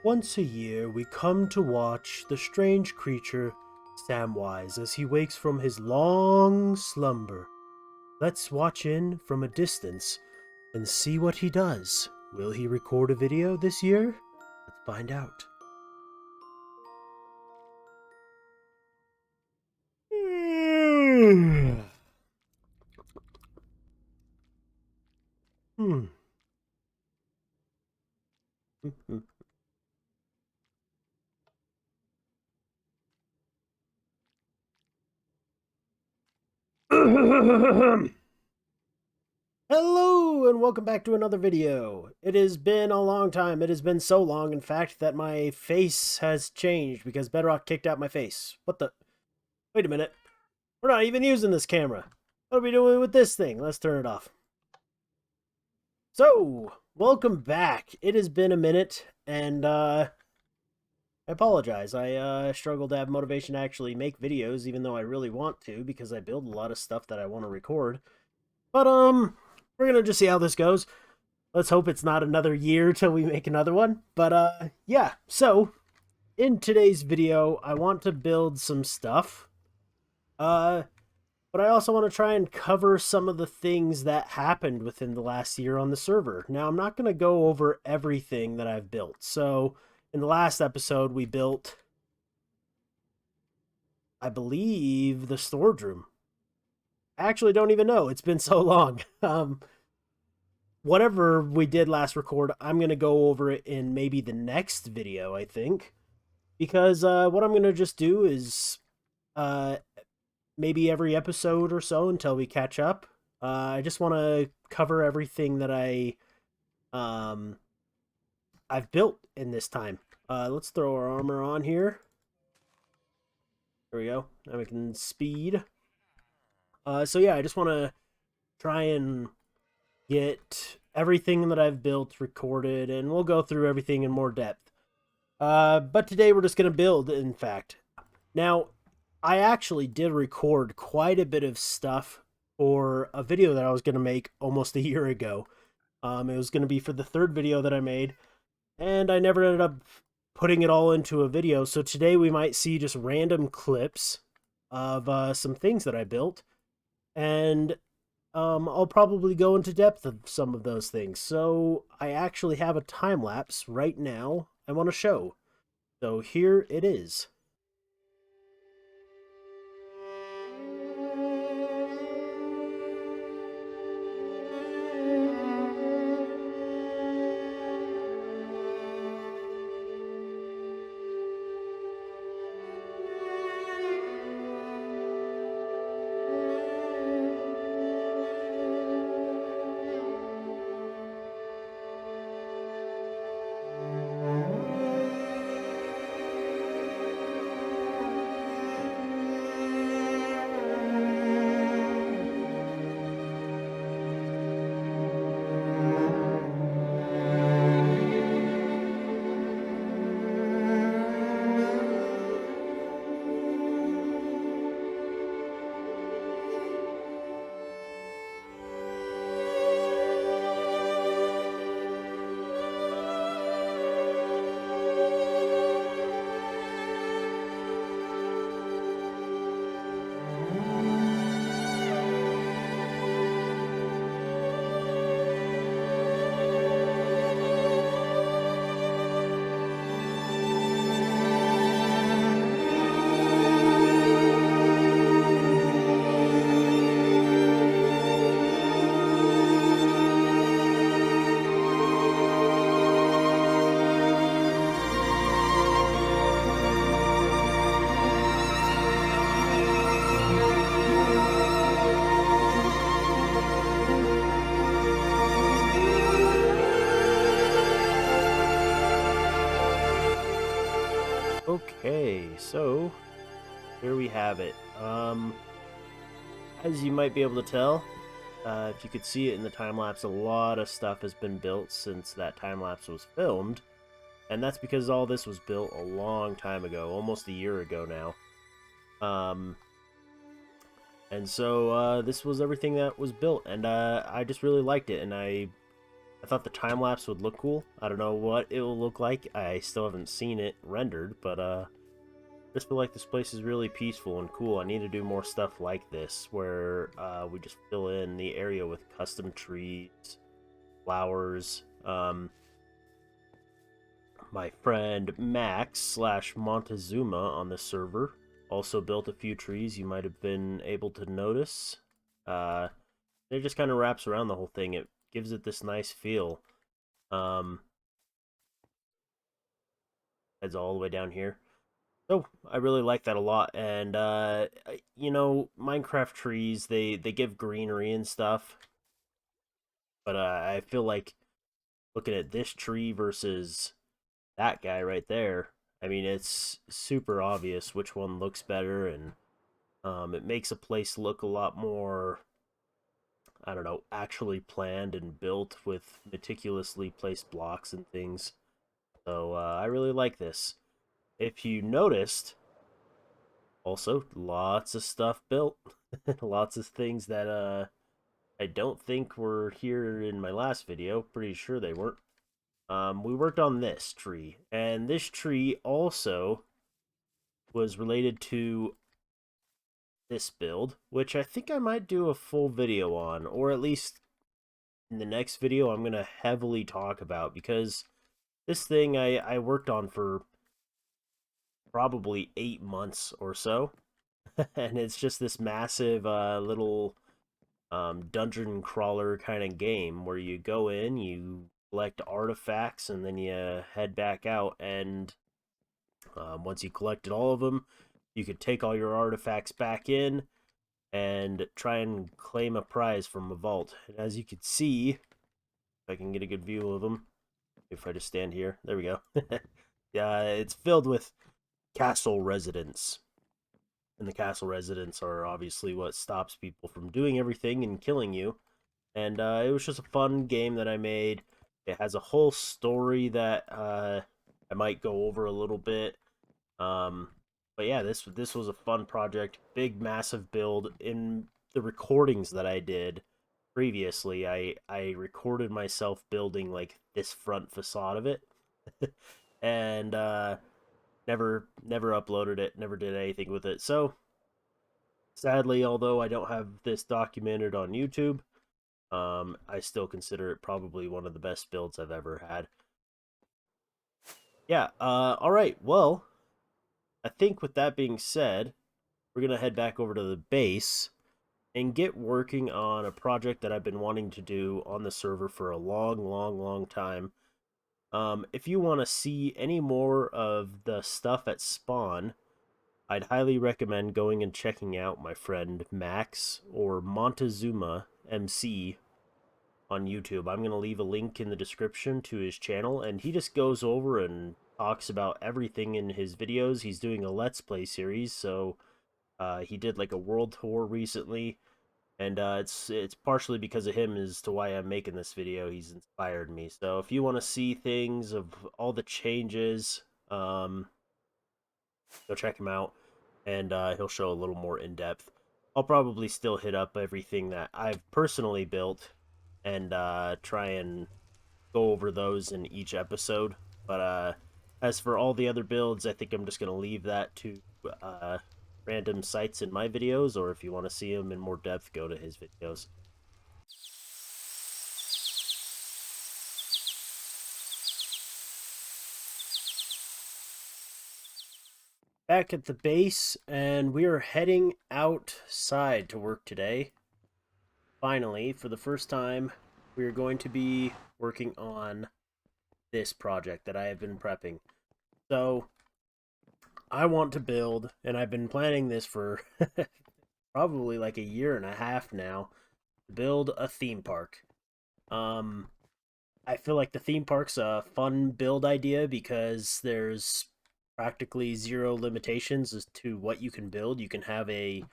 Once a year, we come to watch the strange creature Samwise as he wakes from his long slumber. Let's watch in from a distance and see what he does. Will he record a video this year? Let's find out. Hmm. Hello and welcome back to another video. It has been a long time. It has been so long, in fact, that my face has changed because Bedrock kicked out my face. What the? Wait a minute. We're not even using this camera. What are we doing with this thing? Let's turn it off. So, welcome back. It has been a minute, and I apologize. I struggle to have motivation to actually make videos, even though I really want to, because I build a lot of stuff that I want to record. But, we're gonna just see how this goes. Let's hope it's not another year till we make another one. But, yeah. So, in today's video, I want to build some stuff. But I also want to try and cover some of the things that happened within the last year on the server. Now, I'm not going to go over everything that I've built. So, in the last episode, we built, I believe, the storage room. I actually don't even know. It's been so long. Whatever we did last record, I'm going to go over it in maybe the next video, I think. Because what I'm going to just do is maybe every episode or so until we catch up. I just want to cover everything that I've built in this time. Let's throw our armor on here. There we go. Now we can speed. So yeah, I just want to try and get everything that I've built recorded, and we'll go through everything in more depth. But today we're just going to build, in fact. Now, I actually did record quite a bit of stuff for a video that I was going to make almost a year ago. It was going to be for the third video that I made, and I never ended up putting it all into a video. So today we might see just random clips of some things that I built, and I'll probably go into depth of some of those things. So I actually have a time lapse right now I want to show. So here it is. Okay, so here we have it. As you might be able to tell, if you could see it in the time lapse, a lot of stuff has been built since that time lapse was filmed, and that's because all this was built a long time ago, almost a year ago now. And so this was everything that was built, and I just really liked it, and I I thought the time lapse would look cool. I don't know what it will look like. I still haven't seen it rendered, but I just feel like this place is really peaceful and cool. I need to do more stuff like this, where we just fill in the area with custom trees, flowers. My friend Max slash Montezuma on the server also built a few trees you might have been able to notice. Uh, it just kind of wraps around the whole thing. It gives it this nice feel. Um, heads all the way down here. So I really like that a lot. And you know, Minecraft trees they give greenery and stuff, but I feel like looking at this tree versus that guy right there. I mean, it's super obvious which one looks better, and it makes a place look a lot more, I don't know, actually planned and built with meticulously placed blocks and things. So I really like this. If you noticed, also lots of stuff built, lots of things that I don't think were here in my last video. Pretty sure they weren't. We worked on this tree, and this tree also was related to this build, which I think I might do a full video on, or at least in the next video I'm going to heavily talk about, because this thing I worked on for probably 8 months or so, and it's just this massive little dungeon crawler kind of game where you go in, you collect artifacts, and then you head back out, and once you collected all of them, you could take all your artifacts back in and try and claim a prize from a vault. And as you can see, if I can get a good view of them, if I just stand here, there we go. Yeah, it's filled with castle residents. And the castle residents are obviously what stops people from doing everything and killing you. And it was just a fun game that I made. It has a whole story that I might go over a little bit. Um, but yeah, this was a fun project, big massive build. In the recordings that I did previously, I recorded myself building like this front facade of it, and never uploaded it, never did anything with it. So sadly, although I don't have this documented on YouTube, I still consider it probably one of the best builds I've ever had. Yeah. All right. Well, I think with that being said, we're going to head back over to the base and get working on a project that I've been wanting to do on the server for a long time. If you want to see any more of the stuff at spawn, I'd highly recommend going and checking out my friend Max or Montezuma MC on YouTube. I'm going to leave a link in the description to his channel, and he just goes over and talks about everything in his videos. He's doing a Let's Play series, so he did like a world tour recently, and it's partially because of him as to why I'm making this video. He's inspired me. So if you want to see things of all the changes, go check him out, and he'll show a little more in depth. I'll probably still hit up everything that I've personally built and try and go over those in each episode. But as for all the other builds, I think I'm just going to leave that to uh, random sites in my videos, or if you want to see them in more depth, go to his videos. Back at the base, and we are heading outside to work today. Finally, for the first time, we are going to be working on this project that I have been prepping. So, I want to build, and I've been planning this for probably like a year and a half now, to build a theme park. Um, I feel like the theme park's a fun build idea because there's practically zero limitations as to what you can build. You can have a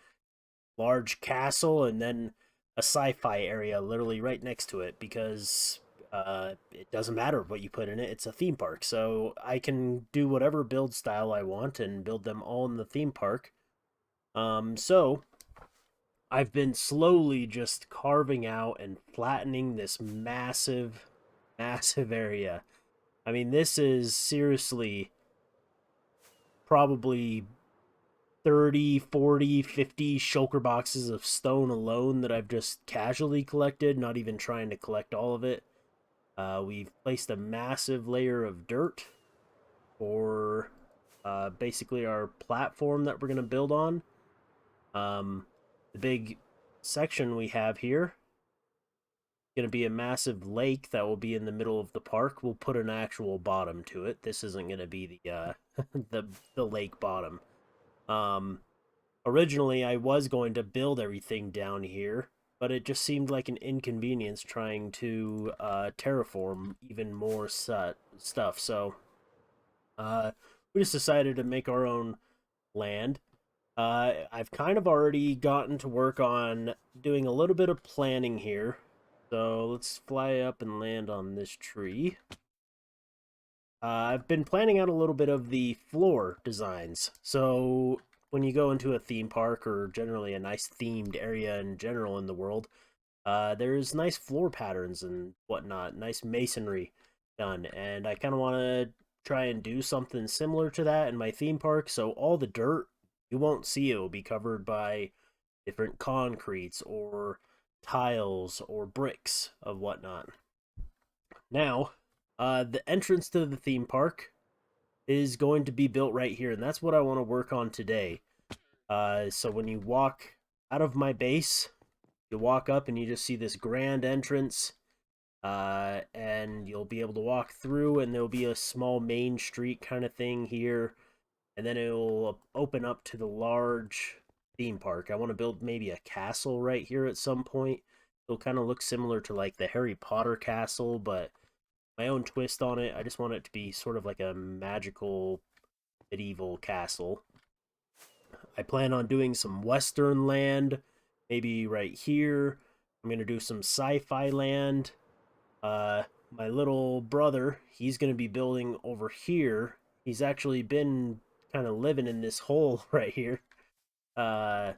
large castle and then a sci-fi area literally right next to it, because it doesn't matter what you put in it. It's a theme park, so I can do whatever build style I want and build them all in the theme park. So I've been slowly just carving out and flattening this massive massive area. I mean, this is seriously probably 30, 40, 50 shulker boxes of stone alone that I've just casually collected, not even trying to collect all of it. We've placed a massive layer of dirt for basically our platform that we're going to build on. The big section we have here going to be a massive lake that will be in the middle of the park. We'll put an actual bottom to it. This isn't going to be the the lake bottom. Um, Originally, I was going to build everything down here, but it just seemed like an inconvenience trying to terraform even more stuff. So we just decided to make our own land. I've kind of already gotten to work on doing a little bit of planning here. So let's fly up and land on this tree. I've been planning out a little bit of the floor designs. So when you go into a theme park or generally a nice themed area in general in the world, there's nice floor patterns and whatnot, nice masonry done. And I kind of want to try and do something similar to that in my theme park. So all the dirt, you won't see it will be covered by different concretes or tiles or bricks of whatnot. Now, the entrance to the theme park is going to be built right here, and that's what I want to work on today. So when you walk out of my base, you walk up and you just see this grand entrance, and you'll be able to walk through, and there'll be a small main street kind of thing here, and then it'll open up to the large theme park. I want to build maybe a castle right here at some point. It'll kind of look similar to like the Harry Potter castle, but my own twist on it. I just want it to be sort of like a magical medieval castle. I plan on doing some Western land, maybe right here. I'm going to do some sci-fi land. My little brother, he's going to be building over here. He's actually been kind of living in this hole right here. Uh,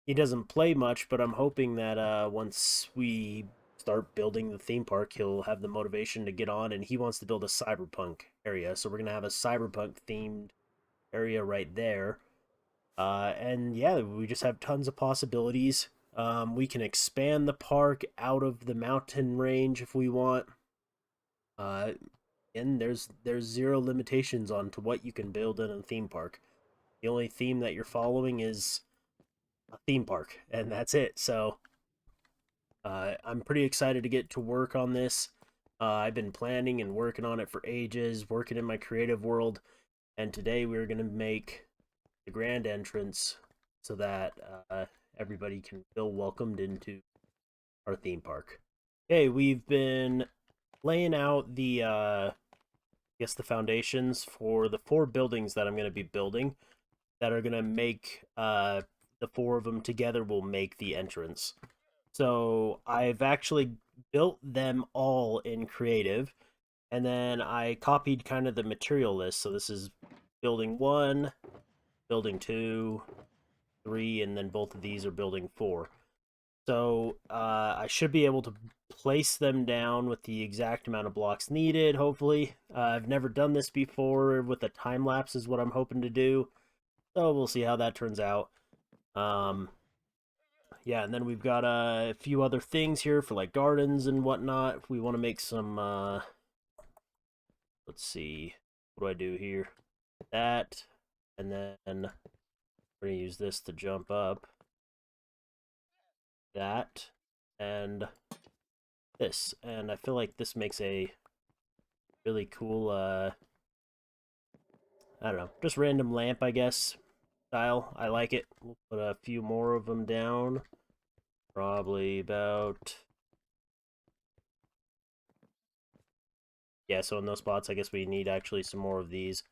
he doesn't play much, but I'm hoping that once we start building the theme park, he'll have the motivation to get on, and he wants to build a cyberpunk area. So we're going to have a cyberpunk themed area right there. And yeah, we just have tons of possibilities. We can expand the park out of the mountain range if we want. Uh, and there's zero limitations on to what you can build in a theme park. The only theme that you're following is a theme park, and that's it. So I'm pretty excited to get to work on this. I've been planning and working on it for ages, working in my creative world, and today we're going to make the grand entrance so that everybody can feel welcomed into our theme park. Okay, we've been laying out the I guess the foundations for the 4 buildings that I'm going to be building that are going to make the 4 of them together will make the entrance. So I've actually built them all in creative, and then I copied kind of the material list. So this is building 1, building 2, 3, and then both of these are building 4. So I should be able to place them down with the exact amount of blocks needed, hopefully. I've never done this before with a time lapse is what I'm hoping to do. So we'll see how that turns out. Yeah, and then we've got a few other things here for like gardens and whatnot. If we want to make some, let's see, what do I do here? That, and then we're going to use this to jump up. That, and this. And I feel like this makes a really cool, I don't know, just random lamp, I guess, style. I like it. We'll put a few more of them down. Probably about... Yeah, so in those spots, I guess we need actually some more of these.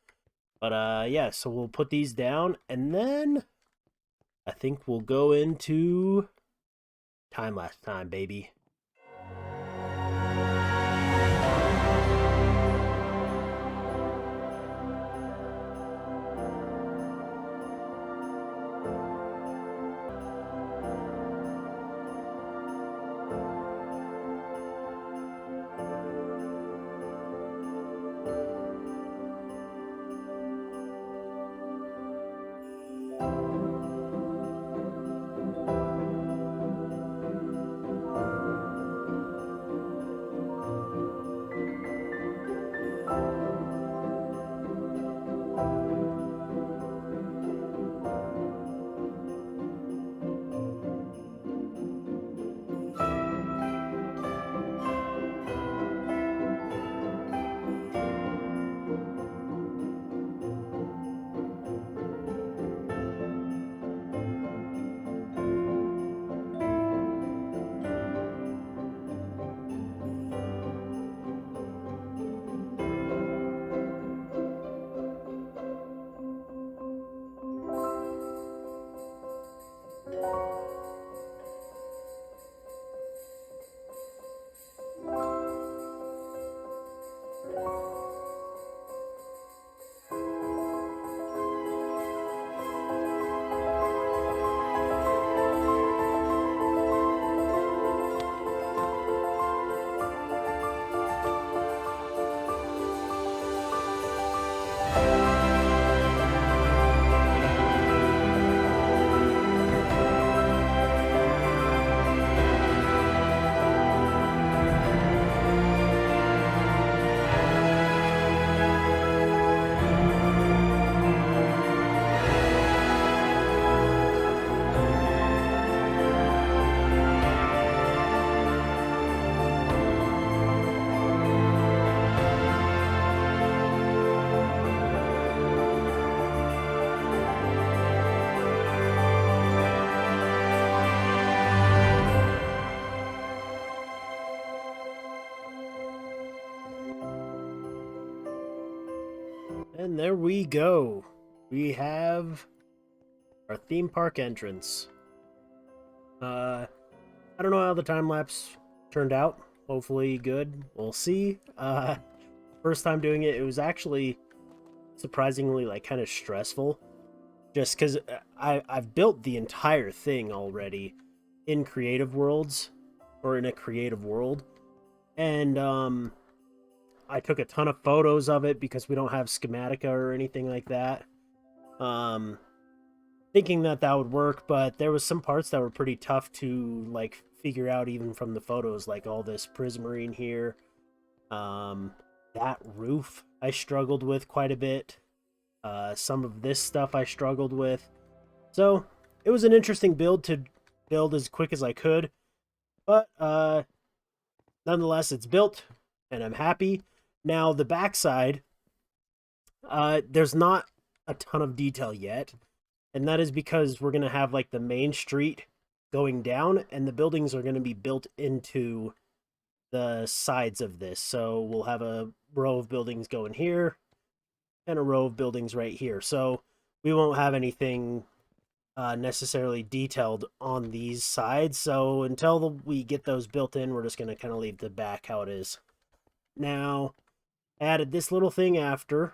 But, yeah, so we'll put these down, and then I think we'll go into time-lapse time, baby. And there we go. We have our theme park entrance. I don't know how the time lapse turned out. Hopefully good. We'll see. First time doing it, it was actually surprisingly like kind of stressful. Just because I've built the entire thing already in creative worlds or in a creative world, and I took a ton of photos of it because we don't have schematica or anything like that. Um, Thinking that that would work, but there was some parts that were pretty tough to like figure out even from the photos, like all this prismarine here. Um, that roof I struggled with quite a bit. Some of this stuff I struggled with. So it was an interesting build to build as quick as I could, but nonetheless, it's built and I'm happy. Now the backside, there's not a ton of detail yet, and that is because we're gonna have like the main street going down, and the buildings are gonna be built into the sides of this. So we'll have a row of buildings going here and a row of buildings right here. So we won't have anything necessarily detailed on these sides. So until we get those built in, we're just going to kind of leave the back how it is. Now, added this little thing after.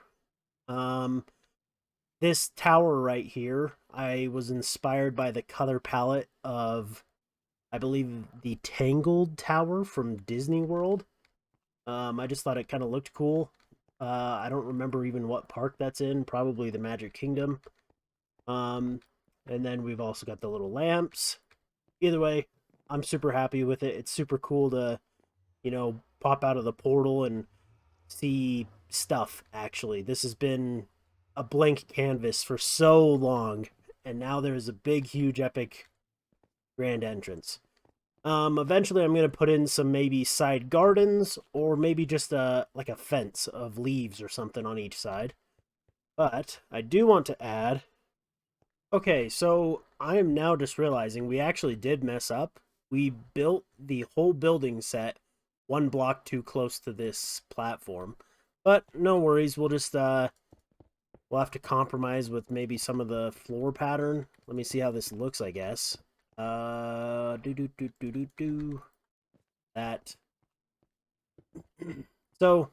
This tower right here, I was inspired by the color palette of, I believe, the Tangled Tower from Disney World. I just thought it kind of looked cool. I don't remember even what park that's in, probably the Magic Kingdom. And then we've also got the little lamps. Either way, I'm super happy with it. It's super cool to, pop out of the portal and see stuff, actually. This has been a blank canvas for so long, and now there's a big, huge, epic grand entrance. Eventually I'm going to put in some maybe side gardens, or maybe just like a fence of leaves or something on each side. But I do want to add... Okay, so I am now just realizing we actually did mess up. We built the whole building set one block too close to this platform. But no worries, we'll just we'll have to compromise with maybe some of the floor pattern. Let me see how this looks, I guess. That. So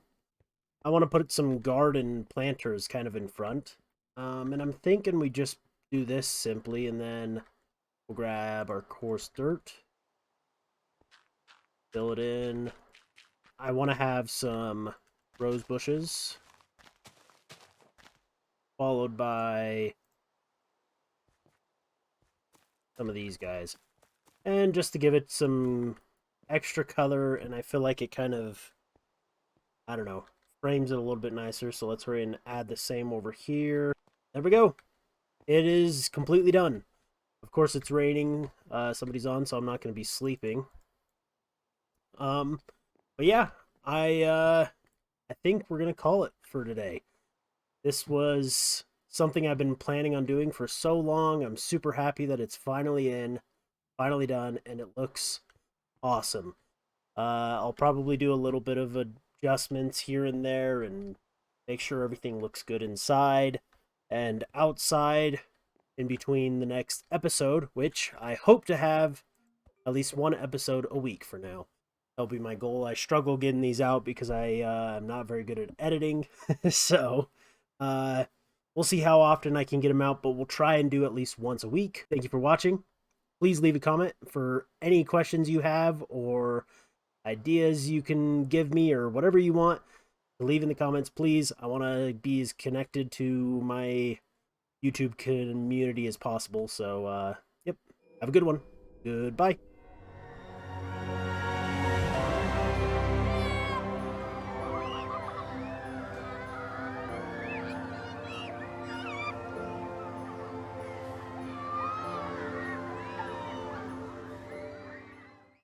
I want to put some garden planters kind of in front. And I'm thinking we just do this simply, and then we'll grab our coarse dirt, fill it in. I want to have some rose bushes, followed by some of these guys. And just to give it some extra color, and I feel like it kind of, I don't know, frames it a little bit nicer. So let's hurry and add the same over here. There we go. It is completely done. Of course, it's raining. Somebody's on, so I'm not going to be sleeping. But yeah, I think we're going to call it for today. This was something I've been planning on doing for so long. I'm super happy that it's finally in, finally done, and it looks awesome. I'll probably do a little bit of adjustments here and there and make sure everything looks good inside and outside. in between the next episode, which I hope to have at least one episode a week for now. That'll be my goal. I struggle getting these out because I'm not very good at editing. So we'll see how often I can get them out, but we'll try and do at least once a week. Thank you for watching. Please leave a comment for any questions you have or ideas you can give me or whatever you want. Leave in the comments, please. I want to be as connected to my YouTube community as possible. So, yep. Have a good one. Goodbye.